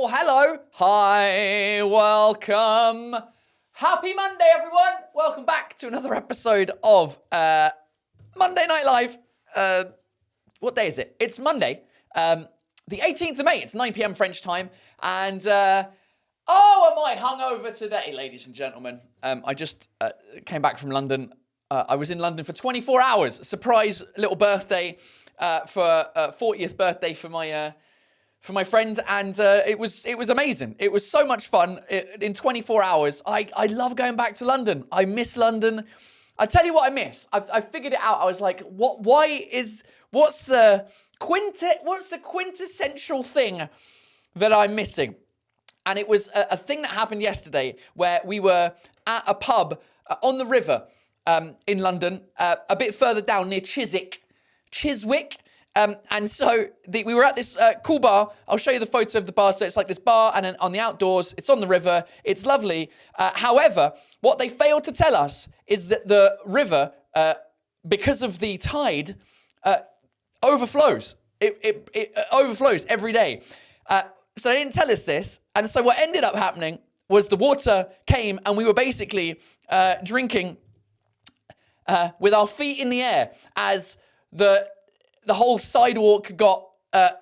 Well, hello. Hi. Welcome. Happy Monday, everyone. Welcome back to another episode of Monday Night Live. What day is it? It's Monday, the 18th of May. It's 9 p.m. French time. And, am I hungover today, ladies and gentlemen? I just came back from London. I was in London for 24 hours. Surprise little birthday for 40th birthday for my friend, and it was amazing. It was so much fun in 24 hours. I love going back to London. I miss London. I tell you what I miss. I figured it out. I was like, what's the quintessential thing that I'm missing? And it was a thing that happened yesterday where we were at a pub on the river in London, a bit further down near Chiswick. And so we were at this cool bar. I'll show you the photo of the bar. So it's like this bar, and then on the outdoors, it's on the river. It's lovely. However, what they failed to tell us is that the river, because of the tide, overflows. It overflows every day. So they didn't tell us this. And so what ended up happening was the water came, and we were basically drinking with our feet in the air as the whole sidewalk got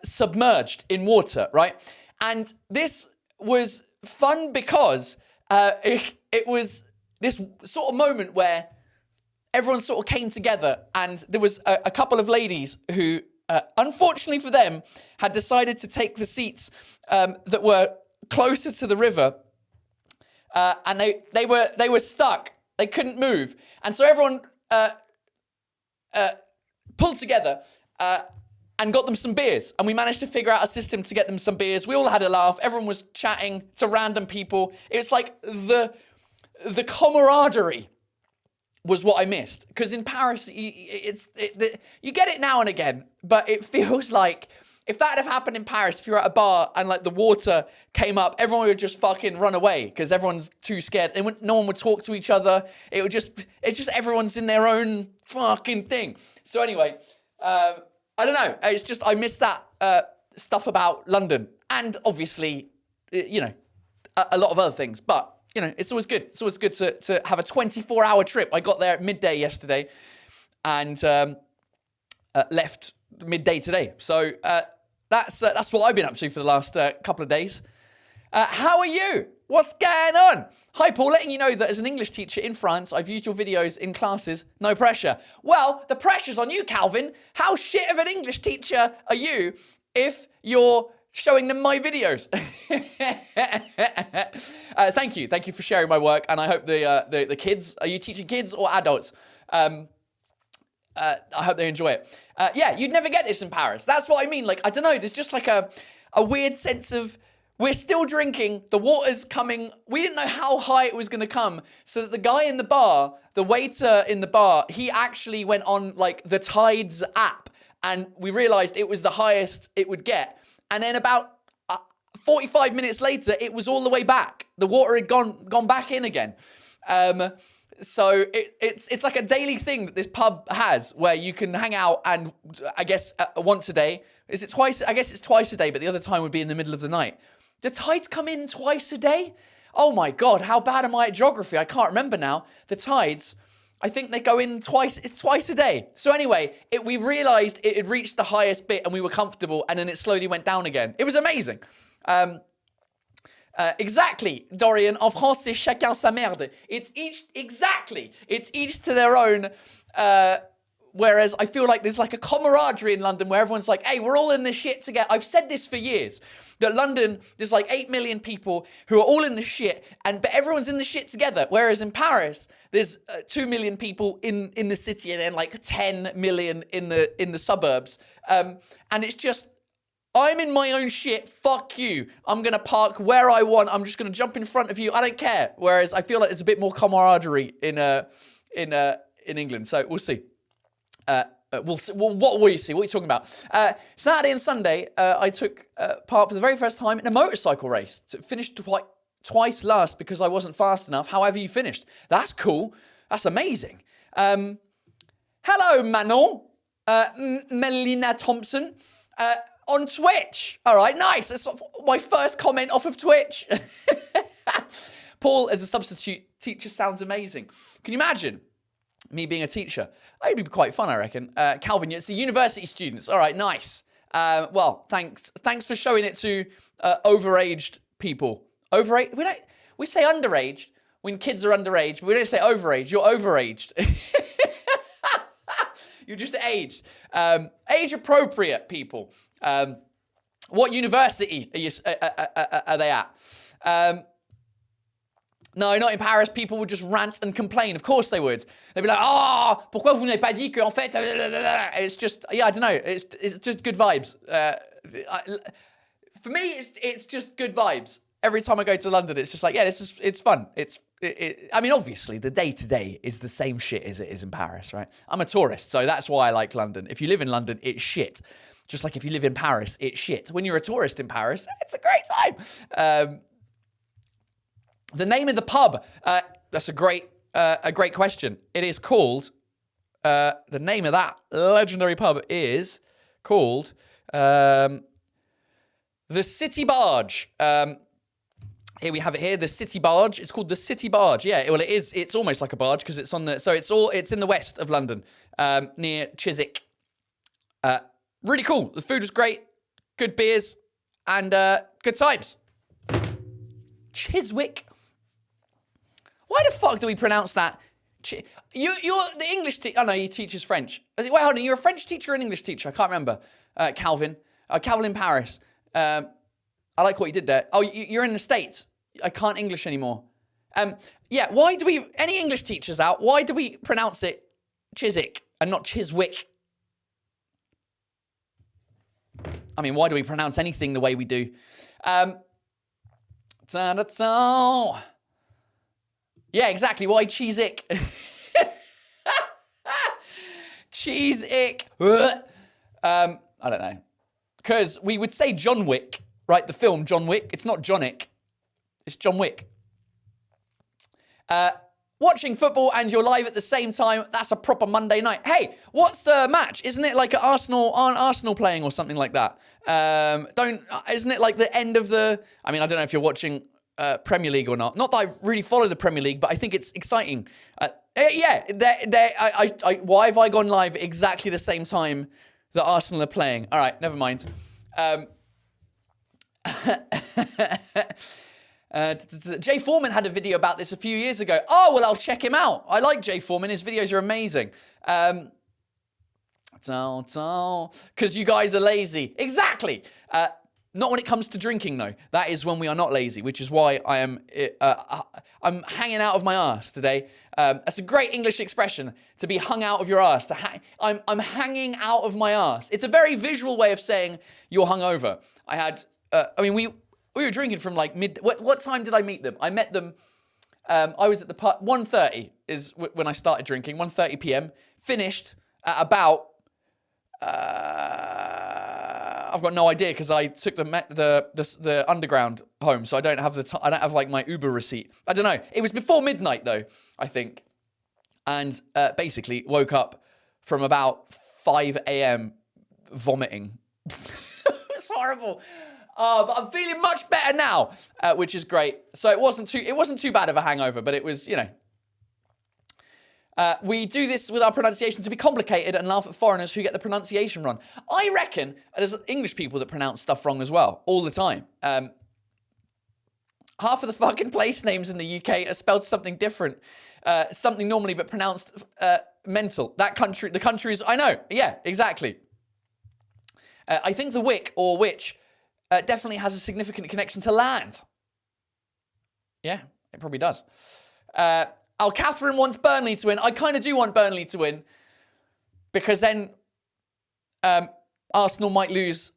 submerged in water, right? And this was fun because it was this sort of moment where everyone sort of came together, and there was a couple of ladies who, unfortunately for them, had decided to take the seats that were closer to the river, and they were stuck. They couldn't move, and so everyone pulled together and got them some beers. And we managed to figure out a system to get them some beers. We all had a laugh. Everyone was chatting to random people. It's like the camaraderie was what I missed. Because in Paris, you get it now and again, but it feels like if that had happened in Paris, if you're at a bar and like the water came up, everyone would just fucking run away because everyone's too scared. No one would talk to each other. It's just everyone's in their own fucking thing. So anyway, I don't know. It's just, I miss that stuff about London. And obviously, you know, a lot of other things. But, you know, it's always good. It's always good to have a 24-hour trip. I got there at midday yesterday and left midday today. So that's what I've been up to for the last couple of days. How are you? What's going on? Hi, Paul, letting you know that as an English teacher in France, I've used your videos in classes, no pressure. Well, the pressure's on you, Calvin. How shit of an English teacher are you if you're showing them my videos? Thank you for sharing my work, and I hope the kids, are you teaching kids or adults? I hope they enjoy it. Yeah, you'd never get this in Paris. That's what I mean. Like, I don't know, there's just like a weird sense of, we're still drinking, the water's coming. We didn't know how high it was going to come. So that the guy in the bar, the waiter in the bar, he actually went on like the Tides app, and we realized it was the highest it would get. And then about 45 minutes later, it was all the way back. The water had gone back in again. So it's like a daily thing that this pub has where you can hang out, and I guess once a day. Is it twice? I guess it's twice a day, but the other time would be in the middle of the night. Do tides come in twice a day? Oh my God, how bad am I at geography? I can't remember now. The tides, I think they go in twice. It's twice a day. So anyway, we realized it had reached the highest bit and we were comfortable, and then it slowly went down again. It was amazing. Exactly, Dorian. En français, chacun sa merde. It's each to their own. Whereas I feel like there's like a camaraderie in London where everyone's like, hey, we're all in this shit together. I've said this for years, that London, there's like 8 million people who are all in the shit, but everyone's in the shit together. Whereas in Paris, there's 2 million people in the city, and then like 10 million in the suburbs. And it's just, I'm in my own shit. Fuck you. I'm going to park where I want. I'm just going to jump in front of you. I don't care. Whereas I feel like there's a bit more camaraderie in England. So we'll see. What will you see? What are you talking about? Saturday and Sunday, I took part for the very first time in a motorcycle race. Finished twice last because I wasn't fast enough. However, you finished. That's cool. That's amazing. Hello, Manon. Melina Thompson. on Twitch. All right, nice. That's my first comment off of Twitch. Paul as a substitute teacher sounds amazing. Can you imagine me being a teacher? It'd be quite fun, I reckon. Calvin, it's the university students. All right, nice. Well, thanks for showing it to overaged people. Overage? We say underage when kids are underage, but we don't say overage. You're overaged. You're just aged. Age appropriate people. What university are they at? No, not in Paris. People would just rant and complain. Of course they would. They'd be like, pourquoi vous n'avez pas dit que en fait... It's just, yeah, I don't know. It's just good vibes. For me, it's just good vibes. Every time I go to London, it's just like, yeah, it's fun. I mean, obviously, the day-to-day is the same shit as it is in Paris, right? I'm a tourist, so that's why I like London. If you live in London, it's shit. Just like if you live in Paris, it's shit. When you're a tourist in Paris, it's a great time. The name of the pub, that's a great question. It is called, the name of that legendary pub is called the City Barge. Here we have it here, the City Barge. It's called the City Barge. Yeah, well, it is. It's almost like a barge because it's on the. So it's in the west of London, near Chiswick. Really cool. The food was great, good beers, and good times. Chiswick. Why the fuck do we pronounce that? You're the English teacher. Oh no, you teaches French. Wait, hold on. You're a French teacher or an English teacher? I can't remember. Calvin. Calvin in Paris. I like what you did there. Oh, you're in the States. I can't English anymore. Yeah, why do we, any English teachers out, why do we pronounce it Chiswick and not Chiswick? I mean, why do we pronounce anything the way we do? Yeah, exactly. Why Chiswick? Chiswick. I don't know. Because we would say John Wick. Right, the film John Wick. It's not Johnick. It's John Wick. Watching football and you're live at the same time, that's a proper Monday night. Hey, what's the match? Isn't it like aren't Arsenal playing or something like that? Isn't it like the end of the... I mean, I don't know if you're watching Premier League or not. Not that I really follow the Premier League, but I think it's exciting. Yeah, why have I gone live exactly the same time that Arsenal are playing? All right, never mind. Jay Foreman had a video about this a few years ago. Oh, well, I'll check him out. I like Jay Foreman. His videos are amazing. Because you guys are lazy. Exactly. Not when it comes to drinking, though. That is when we are not lazy, which is why I'm hanging out of my arse today. That's a great English expression, to be hung out of your arse. I'm hanging out of my arse. It's a very visual way of saying you're hungover. I had... we were drinking from like what time did I meet them? I met them, I was at the 1:30 is when I started drinking, 1:30 p.m. Finished at about, I've got no idea because I took the underground home, so I don't have I don't have like my Uber receipt. I don't know. It was before midnight though, I think. And basically woke up from about 5 a.m. vomiting. It's horrible. But I'm feeling much better now, which is great. So it wasn't too bad of a hangover, but it was, you know. We do this with our pronunciation to be complicated and laugh at foreigners who get the pronunciation wrong. I reckon there's English people that pronounce stuff wrong as well, all the time. Half of the fucking place names in the UK are spelled something different. Something normally but pronounced mental. The countries, I know, yeah, exactly. I think the Wick or Witch definitely has a significant connection to land. Yeah, it probably does. Catherine wants Burnley to win. I kind of do want Burnley to win because then Arsenal might lose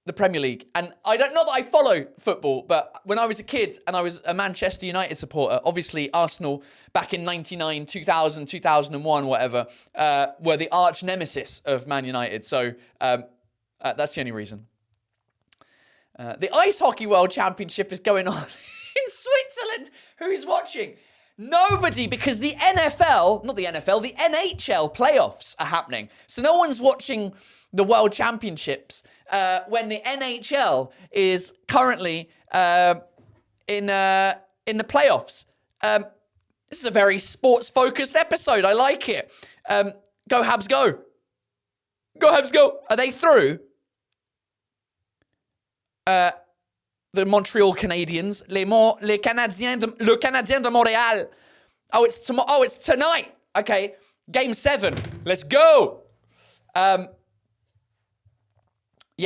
the Premier League. And not that I follow football, but when I was a kid and I was a Manchester United supporter, obviously Arsenal back in 99, 2000, 2001, whatever, were the arch nemesis of Man United. So that's the only reason. The Ice Hockey World Championship is going on in Switzerland. Who's watching? Nobody, because the NFL, not the NFL, the NHL playoffs are happening. So no one's watching the World Championships when the NHL is currently in the playoffs. This is a very sports-focused episode. I like it. Go Habs, go. Go Habs, go. Are they through? The Montreal Canadiens, le Canadien de Montréal. Oh, it's tonight. Okay, Game 7. Let's go. Yeah,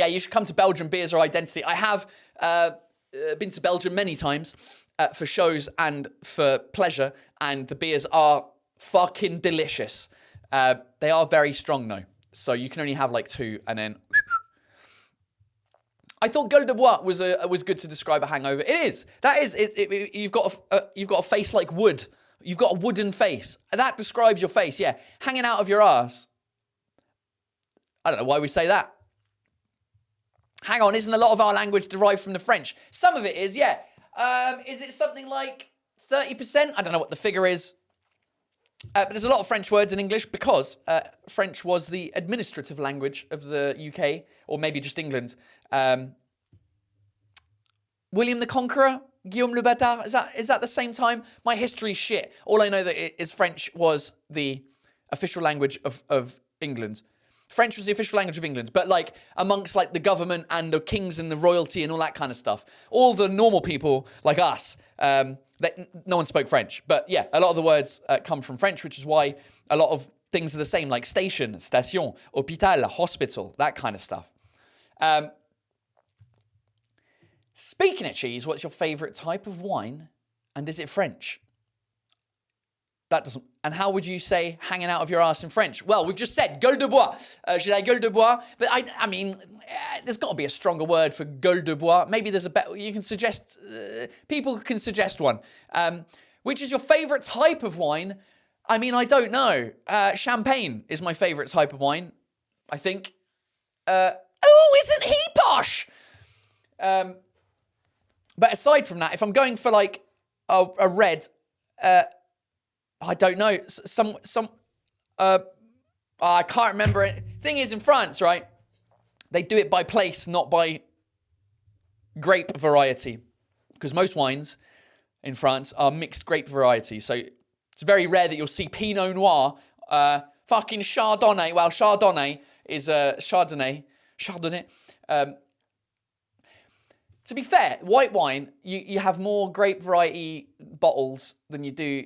you should come to Belgium. Beers are identity. I have been to Belgium many times for shows and for pleasure, and the beers are fucking delicious. They are very strong though, so you can only have like 2, and then. I thought Gueule de Bois was good to describe a hangover. It is. That is. You've got a face like wood. You've got a wooden face. That describes your face. Yeah, hanging out of your ass. I don't know why we say that. Hang on, isn't a lot of our language derived from the French? Some of it is, yeah. Is it something like 30%? I don't know what the figure is. But there's a lot of French words in English because French was the administrative language of the UK, or maybe just England. William the Conqueror, Guillaume le Bâtard, is that the same time? My history's shit. All I know that is French was the official language of England. French was the official language of England, but like amongst like the government and the kings and the royalty and all that kind of stuff, all the normal people like us, no one spoke French. But yeah, a lot of the words come from French, which is why a lot of things are the same, like station, station, hôpital, hospital, that kind of stuff. Speaking of cheese, what's your favorite type of wine? And is it French? That doesn't. And how would you say hanging out of your ass in French? Well, we've just said gueule de bois. J'ai la gueule de bois. But I mean, there's got to be a stronger word for gueule de bois. Maybe there's a better. You can suggest. People can suggest one. Which is your favorite type of wine? I mean, I don't know. Champagne is my favorite type of wine, I think. Oh, isn't he posh? But aside from that, if I'm going for like a red, I don't know. I can't remember it. Thing is, in France, right? They do it by place, not by grape variety, because most wines in France are mixed grape variety. So it's very rare that you'll see Pinot Noir, fucking Chardonnay. Well, Chardonnay is Chardonnay. To be fair, white wine, you have more grape variety bottles than you do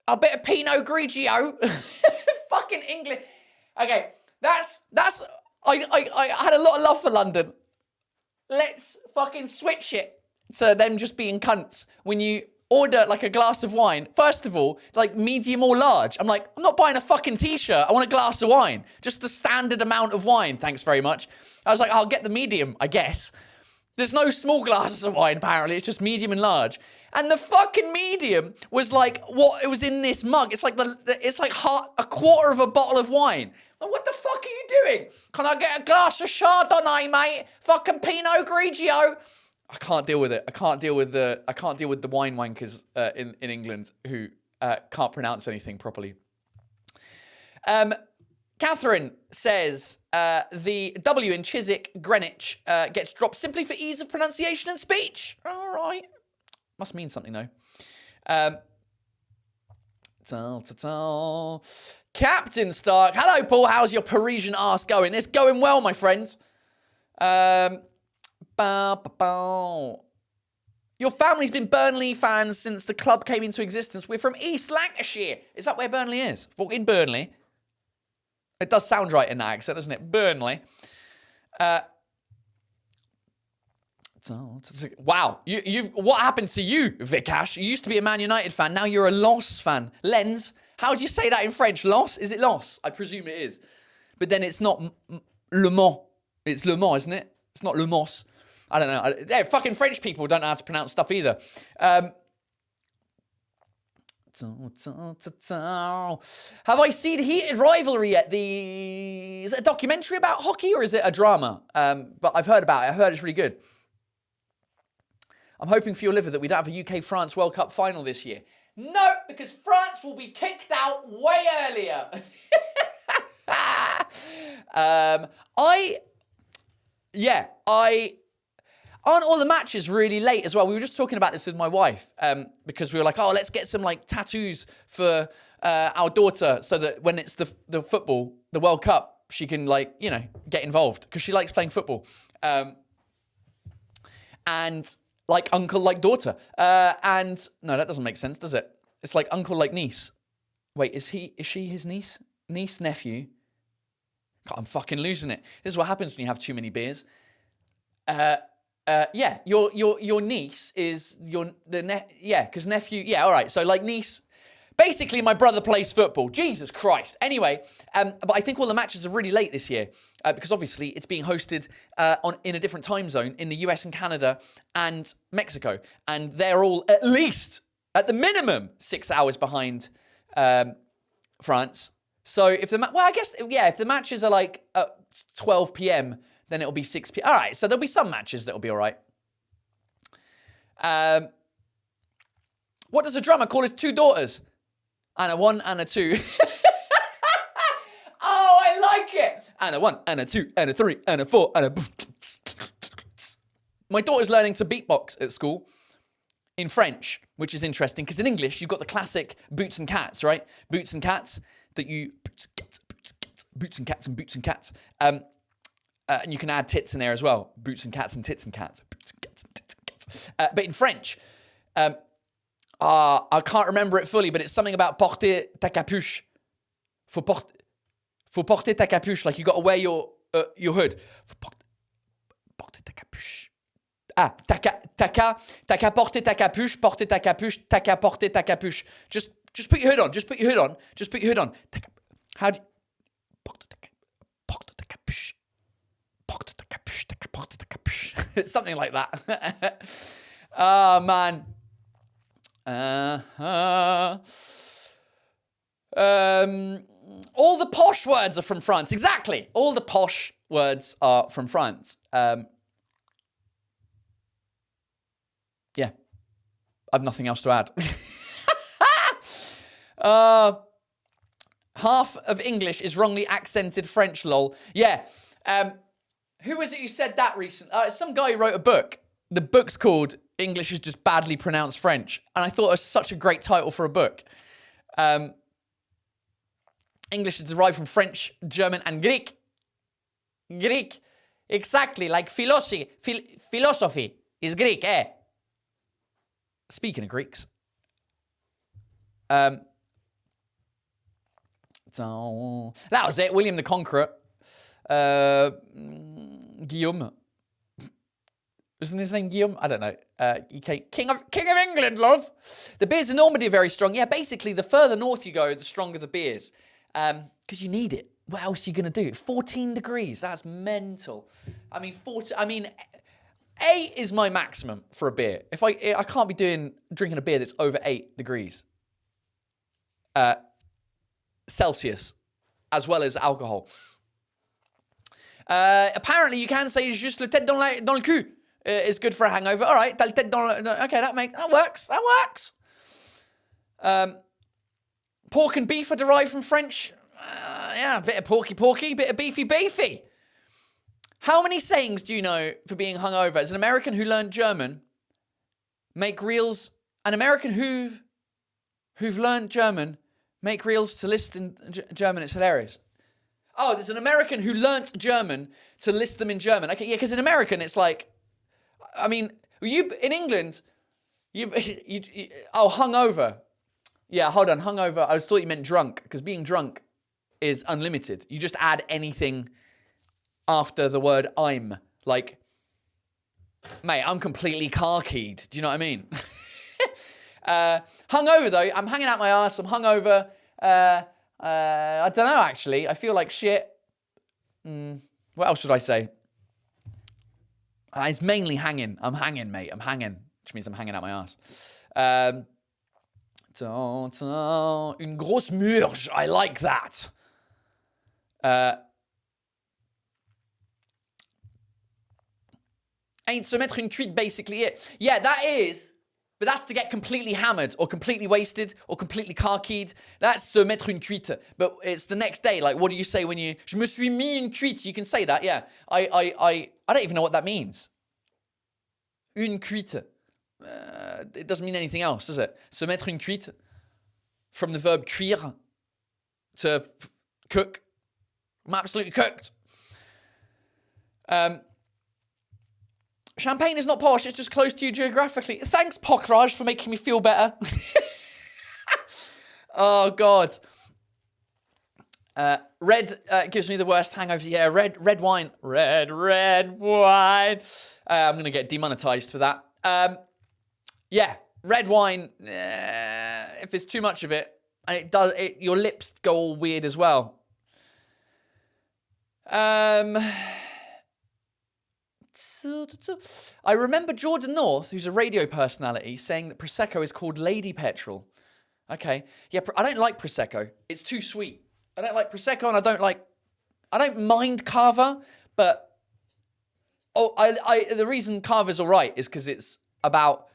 a bit of Pinot Grigio. Fucking English. Okay, that's. I had a lot of love for London. Let's fucking switch it to them just being cunts. When you order like a glass of wine, first of all, like medium or large. I'm like, I'm not buying a fucking t-shirt. I want a glass of wine. Just the standard amount of wine. Thanks very much. I was like, I'll get the medium, I guess. There's no small glasses of wine, apparently. It's just medium and large. And the fucking medium was like what it was in this mug. It's like a quarter of a bottle of wine. Like, what the fuck are you doing? Can I get a glass of Chardonnay, mate? Fucking Pinot Grigio. I can't deal with it. I can't deal with the wine wankers in England who can't pronounce anything properly. Catherine says the W in Chiswick, Greenwich, gets dropped simply for ease of pronunciation and speech. All right. Must mean something, though. Captain Stark. Hello, Paul. How's your Parisian arse going? It's going well, my friend. Your family's been Burnley fans since the club came into existence. We're from East Lancashire. Is that where Burnley is? Fucking Burnley. It does sound right in that accent, doesn't it? Burnley. Wow. What happened to you, Vikash? You used to be a Man United fan. Now you're a Los fan. Lens. How do you say that in French? Los? Is it Los? I presume it is. But then it's not Le Mans. It's Le Mans, isn't it? It's not Le Mans. I don't know. Fucking French people don't know how to pronounce stuff either. Have I seen Heated Rivalry yet? Is it a documentary about hockey or is it a drama? But I've heard about it. I heard it's really good. I'm hoping for your liver that we don't have a UK-France World Cup final this year. No, because France will be kicked out way earlier. Aren't all the matches really late as well? We were just talking about this with my wife because we were like, oh, let's get some like tattoos for our daughter so that when it's the football, the World Cup, she can like, you know, get involved because she likes playing football. And like uncle, like daughter. And no, that doesn't make sense, does it? It's like uncle, like niece. Wait, is she his niece? Niece, nephew? God, I'm fucking losing it. This is what happens when you have too many beers. Yeah, your niece is because nephew. Yeah, all right. So like niece. Basically, my brother plays football. Jesus Christ. Anyway, but I think all the matches are really late this year because obviously it's being hosted in a different time zone in the US and Canada and Mexico, and they're all at least, at the minimum, 6 hours behind France. So if if the matches are like at 12 p.m., then it'll be 6 p.m. All right, so there'll be some matches that'll be all right. What does a drummer call his two daughters? And a 1 and a 2. Oh, I like it. And a 1 and a 2 and a 3 and a 4 and a... My daughter's learning to beatbox at school in French, which is interesting because in English, you've got the classic boots and cats, right? Boots and cats that you... Boots and cats and boots and cats. And you can add tits in there as well. Boots and cats and tits and cats. Boots and cats and tits and cats. But in French... I can't remember it fully, but it's something about porter ta capuche. Faut porter ta capuche, like you got to wear your hood. Faut porter ta capuche. Ah, ta ca porter ta capuche, porter ta capuche, ta ca porter ta capuche. Just put your hood on. Just put your hood on. Just put your hood on. How do you... Porter ta capuche. Porter ta capuche. Ta ca porter ta capuche. It's something like that. Oh, man. All the posh words are from France. Exactly. All the posh words are from France. Yeah. I've nothing else to add. Half of English is wrongly accented French, lol. Yeah. Who was it who said that recently? Some guy who wrote a book. The book's called English is Just Badly Pronounced French. And I thought it was such a great title for a book. English is derived from French, German, and Greek. Greek. Exactly, like philosophy. Philosophy is Greek, eh? Speaking of Greeks. That was it. William the Conqueror. Guillaume. Isn't his name Guillaume? I don't know. King of England, love. The beers in Normandy are very strong. Yeah, basically, the further north you go, the stronger the beers. Because you need it. What else are you going to do? 14 degrees. That's mental. I mean, 8 is my maximum for a beer. If I can't be drinking a beer that's over 8 degrees. Celsius, as well as alcohol. Apparently, you can say juste le tête dans le cul. Is good for a hangover. All right, okay, that works. That works. Pork and beef are derived from French. Yeah, a bit of porky, bit of beefy. How many sayings do you know for being hungover? As an American who learned German, make reels. An American who've learned German, make reels to list in German. It's hilarious. Oh, there's an American who learnt German to list them in German. Okay, yeah, because in American it's like, I mean, you in England, hungover. Yeah, hold on, hungover. I thought you meant drunk, because being drunk is unlimited. You just add anything after the word I'm. Like, mate, I'm completely car-keyed. Do you know what I mean? Hungover, though. I'm hanging out my ass. I'm hungover. I don't know, actually. I feel like shit. What else should I say? It's mainly hanging. I'm hanging, mate. I'm hanging, which means I'm hanging out my ass. Une grosse murge. I like that. Ain't se mettre une cuite, basically it. Yeah, that is But that's to get completely hammered or completely wasted or completely car-keyed. That's se mettre une cuite. But it's the next day. Like, what do you say when you... Je me suis mis une cuite. You can say that, yeah. I don't even know what that means. Une cuite. It doesn't mean anything else, does it? Se mettre une cuite. From the verb cuire. To cook. I'm absolutely cooked. Champagne is not posh, it's just close to you geographically. Thanks, Pokraj, for making me feel better. Oh, God. Red gives me the worst hangover. Yeah, red wine. Red wine. I'm going to get demonetized for that. Yeah, red wine, if it's too much of it, and your lips go all weird as well. I remember Jordan North, who's a radio personality, saying that Prosecco is called Lady Petrol. Okay. Yeah, I don't like Prosecco. It's too sweet. I don't like Prosecco, and I don't mind Cava, but the reason Cava's all right is because it's about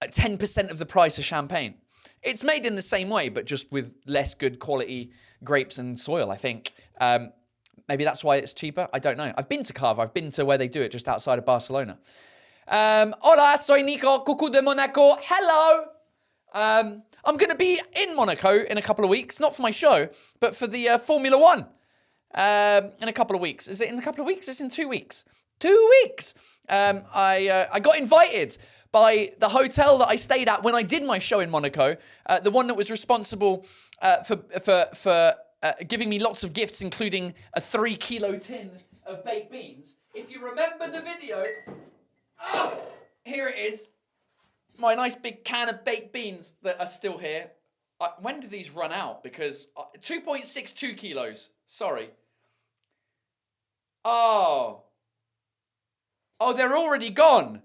10% of the price of champagne. It's made in the same way, but just with less good quality grapes and soil, I think. Maybe that's why it's cheaper. I don't know. I've been to Cava. I've been to where they do it just outside of Barcelona. Hola, soy Nico. Coucou de Monaco. Hello. I'm going to be in Monaco in a couple of weeks. Not for my show, but for the Formula One in a couple of weeks. Is it in a couple of weeks? It's in 2 weeks. 2 weeks. I got invited by the hotel that I stayed at when I did my show in Monaco, the one that was responsible for giving me lots of gifts, including a 3-kilo tin of baked beans. If you remember the video, here it is. My nice big can of baked beans that are still here. When do these run out? Because 2.62 kilos. Sorry. Oh, they're already gone.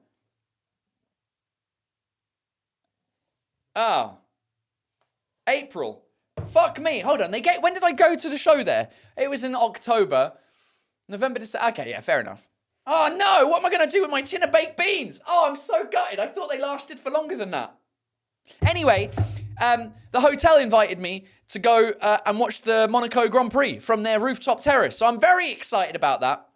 April. Fuck me. Hold on. When did I go to the show there? It was in October. November, December. Okay, yeah, fair enough. Oh, no. What am I going to do with my tin of baked beans? Oh, I'm so gutted. I thought they lasted for longer than that. Anyway, the hotel invited me to go and watch the Monaco Grand Prix from their rooftop terrace. So I'm very excited about that.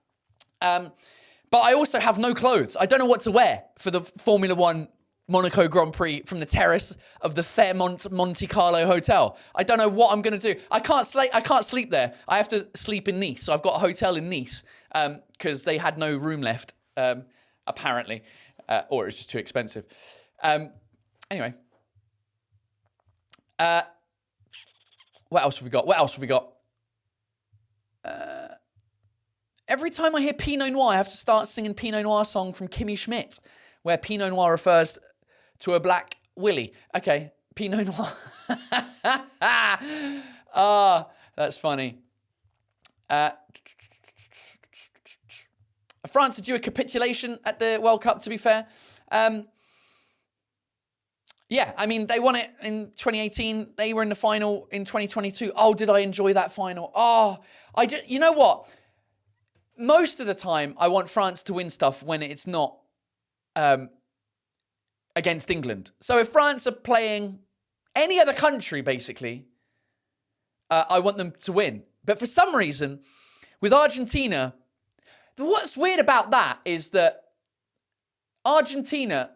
But I also have no clothes. I don't know what to wear for the Formula One Monaco Grand Prix from the terrace of the Fairmont Monte Carlo Hotel. I don't know what I'm going to do. I can't sleep there. I have to sleep in Nice. So I've got a hotel in Nice because they had no room left, apparently, or it was just too expensive. Anyway. What else have we got? Every time I hear Pinot Noir, I have to start singing Pinot Noir song from Kimmy Schmidt, where Pinot Noir refers to a black willy. Okay, Pinot Noir. That's funny. France did do a capitulation at the World Cup, to be fair. Yeah, I mean, they won it in 2018. They were in the final in 2022. Oh, did I enjoy that final? You know what? Most of the time, I want France to win stuff when it's not against England. So if France are playing any other country, basically, I want them to win. But for some reason, with Argentina, what's weird about that is that Argentina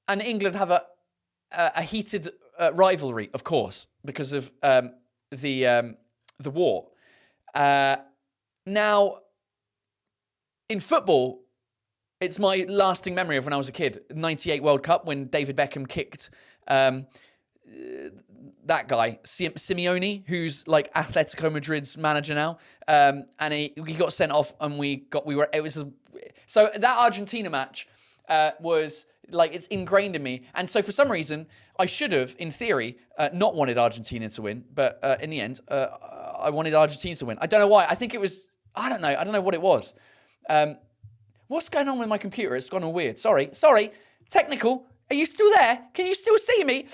and England have a heated rivalry, of course, because of the war. Now, in football, it's my lasting memory of when I was a kid. 98 World Cup, when David Beckham kicked that guy, Simeone, who's like Atletico Madrid's manager now. And he got sent off, and so that Argentina match was like, it's ingrained in me. And so for some reason, I should have, in theory, not wanted Argentina to win. But in the end, I wanted Argentina to win. I don't know why. I think it was, I don't know what it was. What's going on with my computer? It's gone all weird. Sorry. Technical. Are you still there? Can you still see me?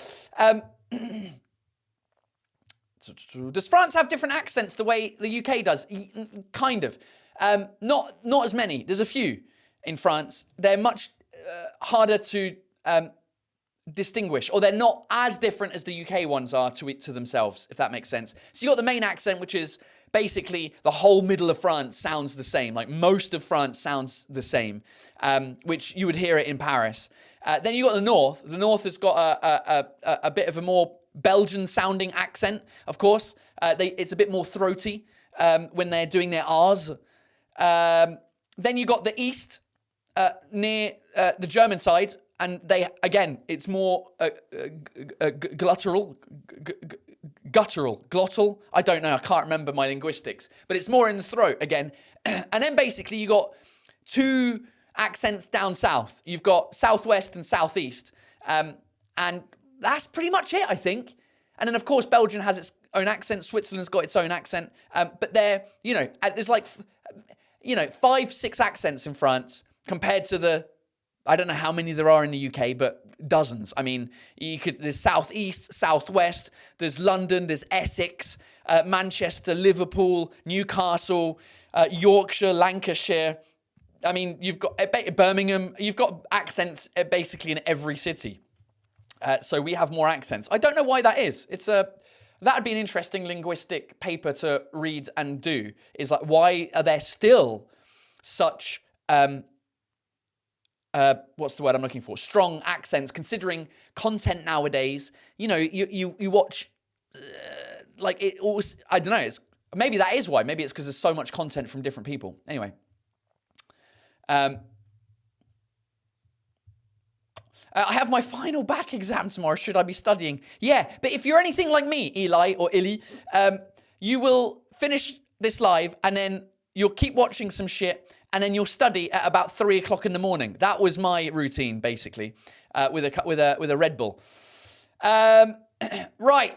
Does France have different accents the way the UK does? Kind of. Not as many. There's a few in France. They're much harder to distinguish, or they're not as different as the UK ones are to themselves, if that makes sense. So you got the main accent, which is basically the whole middle of France sounds the same. Like most of France sounds the same, which you would hear it in Paris. Then you got the north. The north has got a bit of a more Belgian-sounding accent, of course. It's a bit more throaty when they're doing their R's. Then you got the east near the German side, and it's more glottal. I don't know. I can't remember my linguistics, but it's more in the throat again. And then basically you got two accents down south. You've got southwest and southeast, and that's pretty much it, I think. And then of course Belgium has its own accent. Switzerland's got its own accent, but there's like 5-6 accents in France compared to I don't know how many there are in the UK, but dozens. I mean, there's southeast, southwest, there's London, there's Essex, Manchester, Liverpool, Newcastle, Yorkshire, Lancashire. I mean, you've got Birmingham. You've got accents basically in every city. So we have more accents. I don't know why that is. That'd be an interesting linguistic paper to read and do. Is like, why are there still such what's the word I'm looking for? Strong accents, considering content nowadays. You watch like it always. I don't know. Maybe that is why. Maybe it's because there's so much content from different people. Anyway, I have my final back exam tomorrow. Should I be studying? Yeah, but if you're anything like me, Eli or Illy, you will finish this live and then you'll keep watching some shit. And then you'll study at about 3 o'clock in the morning. That was my routine, basically, with a Red Bull. Right.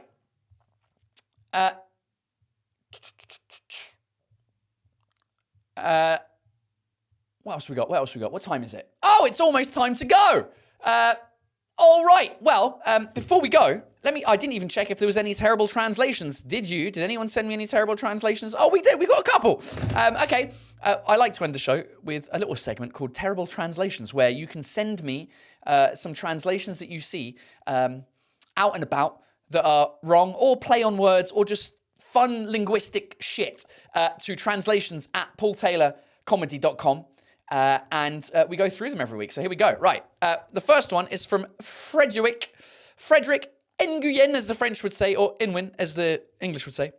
What else we got? What time is it? Oh, it's almost time to go. All right. Well, before we go, I didn't even check if there was any terrible translations. Did you? Did anyone send me any terrible translations? Oh, we did. We got a couple. Okay. I like to end the show with a little segment called Terrible Translations, where you can send me some translations that you see out and about that are wrong, or play on words, or just fun linguistic shit to translations@paultaylorcomedy.com. And we go through them every week. So here we go. Right. The first one is from Frederick Nguyen, as the French would say, or Inwin, as the English would say.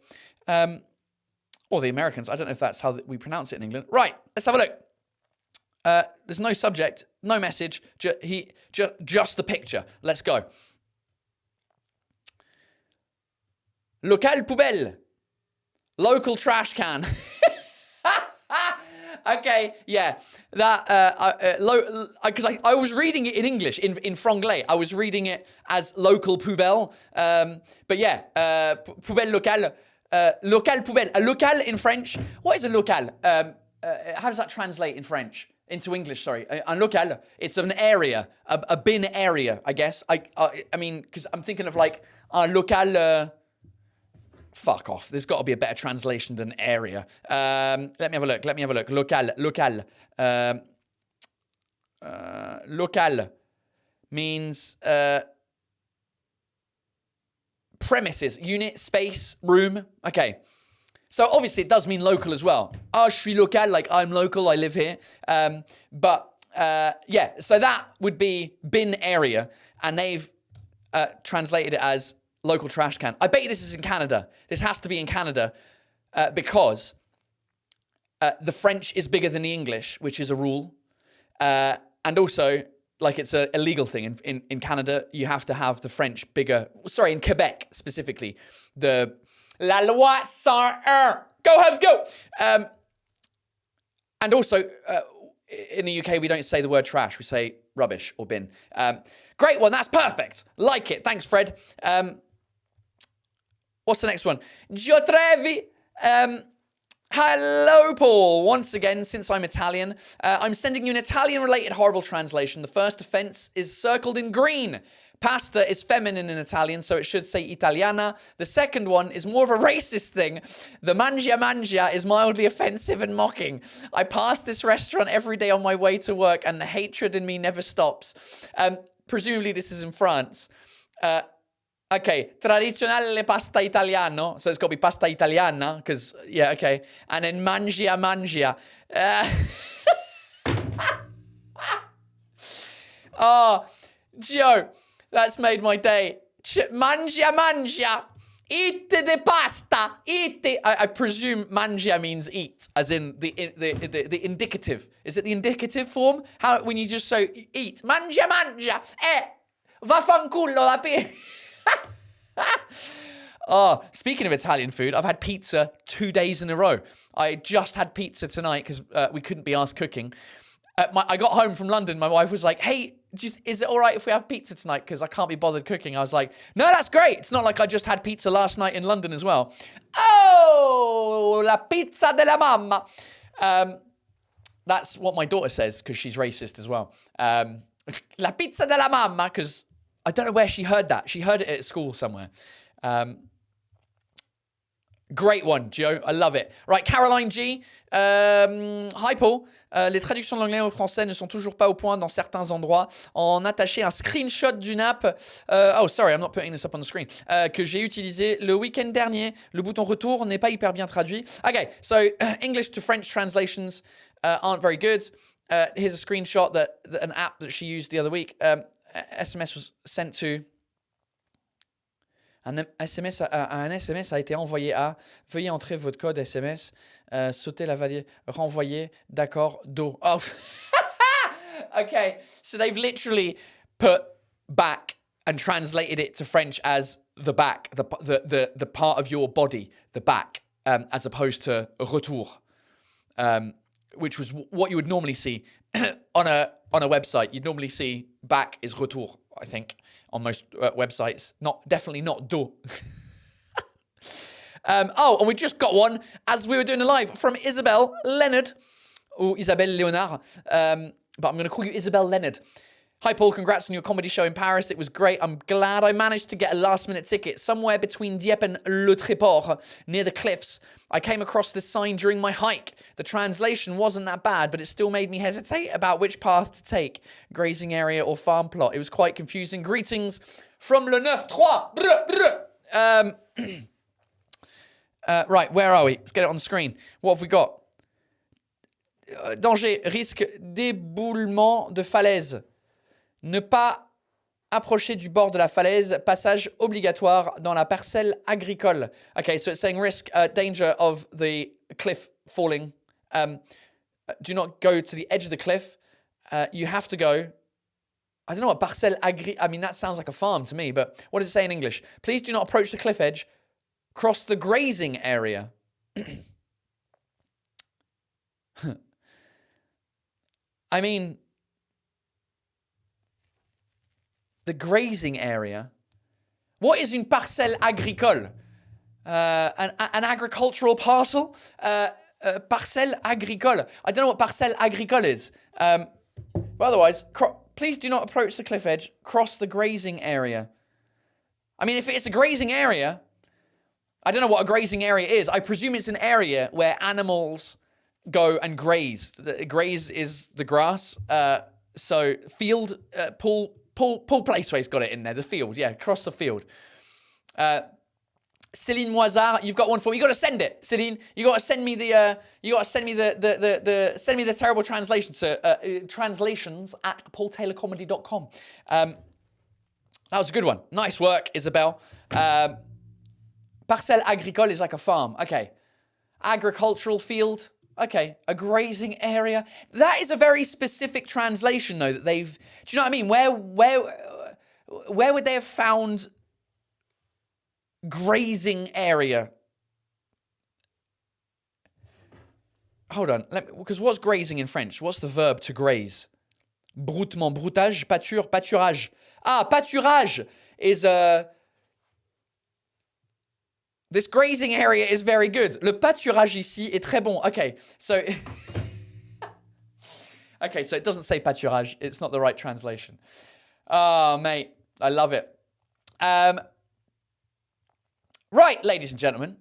Or the Americans. I don't know if that's how we pronounce it in England. Right. Let's have a look. There's no subject, no message, just the picture. Let's go. Local poubelle. Local trash can. Okay, yeah, that, because I was reading it in English, in franglais. I was reading it as local poubelle, but yeah, poubelle locale, local poubelle. A local in French, what is a local? How does that translate in French? Into English, sorry. Un local, it's an area, a bin area, I guess. I mean, because I'm thinking of like, un local, fuck off. There's got to be a better translation than area. Let me have a look. Local. Local means premises, unit, space, room. Okay. So obviously it does mean local as well. Ah, je suis local, like I'm local, I live here. But yeah, so that would be bin area, and they've translated it as local trash can. I bet you this is in Canada. This has to be in Canada because the French is bigger than the English, which is a rule. And also, like, it's a legal thing. In Canada, you have to have the French bigger. Sorry, in Quebec specifically. The La Loi 101. Go, Habs, go! And also, in the UK, we don't say the word trash. We say rubbish or bin. Great one. That's perfect. Like it. Thanks, Fred. What's the next one? Giotrevi. Hello, Paul. Once again, since I'm Italian, I'm sending you an Italian-related horrible translation. The first offense is circled in green. Pasta is feminine in Italian, so it should say Italiana. The second one is more of a racist thing. The mangia is mildly offensive and mocking. I pass this restaurant every day on my way to work, and the hatred in me never stops. presumably this is in France. Okay, tradizionale pasta italiano. So it's got to be pasta italiana, because, yeah, okay. And then mangia. Oh, Joe, that's made my day. Mangia. Eat the pasta. Eat the. I presume mangia means eat, as in the indicative. Is it the indicative form? How when you just say eat? Mangia. Vaffanculo la pi. Oh, speaking of Italian food, I've had pizza 2 days in a row. I just had pizza tonight because we couldn't be asked cooking. I got home from London. My wife was like, hey, is it all right if we have pizza tonight? Because I can't be bothered cooking. I was like, no, that's great. It's not like I just had pizza last night in London as well. Oh, la pizza della mamma. That's what my daughter says because she's racist as well. La pizza della mamma, because I don't know where she heard that. She heard it at school somewhere. Great one, Joe. I love it. Right, Caroline G. Hi, Paul. Les traductions de l'anglais au français ne sont toujours pas au point dans certains endroits. En attacher un screenshot d'une app. Oh, sorry, I'm not putting this up on the screen. Que j'ai utilisé le week-end dernier. Le bouton retour n'est pas hyper bien traduit. Okay, so English to French translations aren't very good. Here's a screenshot that an app that she used the other week. SMS was sent to. Un SMS a été envoyé à veuillez entrer votre code SMS, sauter la valise, renvoyer, d'accord, do. Oh, okay. So they've literally put back and translated it to French as the back, the part of your body, the back, as opposed to retour, which was what you would normally see on a website. You'd normally see back is retour, I think, on most websites. Definitely not do. Oh, and we just got one as we were doing a live from Isabel Leonard, or Isabelle Leonard, but I'm going to call you Isabel Leonard. Hi, Paul. Congrats on your comedy show in Paris. It was great. I'm glad I managed to get a last-minute ticket somewhere between Dieppe and Le Tréport, near the cliffs. I came across this sign during my hike. The translation wasn't that bad, but it still made me hesitate about which path to take, grazing area or farm plot. It was quite confusing. Greetings from Le 9-3. Right, where are we? Let's get it on the screen. What have we got? Danger, risque d'éboulement de falaise. Ne pas approcher du bord de la falaise. Passage obligatoire dans la parcelle agricole. Okay, so it's saying risk, danger of the cliff falling. Do not go to the edge of the cliff. You have to go. I don't know what parcelle agri. I mean, that sounds like a farm to me, but what does it say in English? Please do not approach the cliff edge. Cross the grazing area. I mean, the grazing area. What is une parcelle agricole? An agricultural parcel? Parcelle agricole. I don't know what parcelle agricole is. But otherwise, please do not approach the cliff edge. Cross the grazing area. I mean, if it's a grazing area, I don't know what a grazing area is. I presume it's an area where animals go and graze. Graze is the grass. So field, Paul Placeway's got it in there. The field, yeah, across the field. Céline Moisard, you've got one for me. You got to send it, Céline. You got to send me the. Send me the terrible translation to translations at paultaylorcomedy.com. That was a good one. Nice work, Isabel. Parcelle agricole is like a farm. Okay. Agricultural field. Okay. A grazing area. That is a very specific translation, though, that they've... Do you know what I mean? Where would they have found grazing area? Hold on. Because what's grazing in French? What's the verb to graze? Broutement, broutage, pâture, pâturage. Ah, pâturage is a... This grazing area is very good. Le pâturage ici est très bon. Okay, so... okay, so it doesn't say pâturage. It's not the right translation. Oh, mate. I love it. Right, ladies and gentlemen.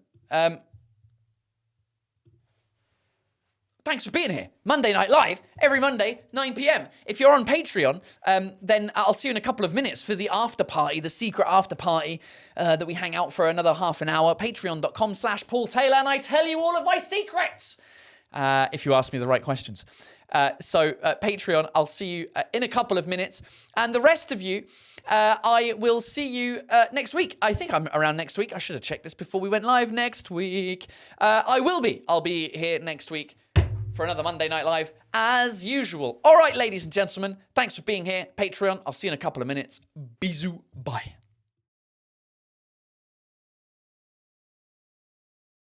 thanks for being here. Monday Night Live, every Monday, 9 p.m. If you're on Patreon, then I'll see you in a couple of minutes for the after party, the secret after party that we hang out for another half an hour. Patreon.com/Paul Taylor, and I tell you all of my secrets if you ask me the right questions. So Patreon, I'll see you in a couple of minutes. And the rest of you, I will see you next week. I think I'm around next week. I should have checked this before we went live next week. I'll be here next week for another Monday Night Live as usual. All right, ladies and gentlemen, thanks for being here. Patreon, I'll see you in a couple of minutes. Bisous. Bye.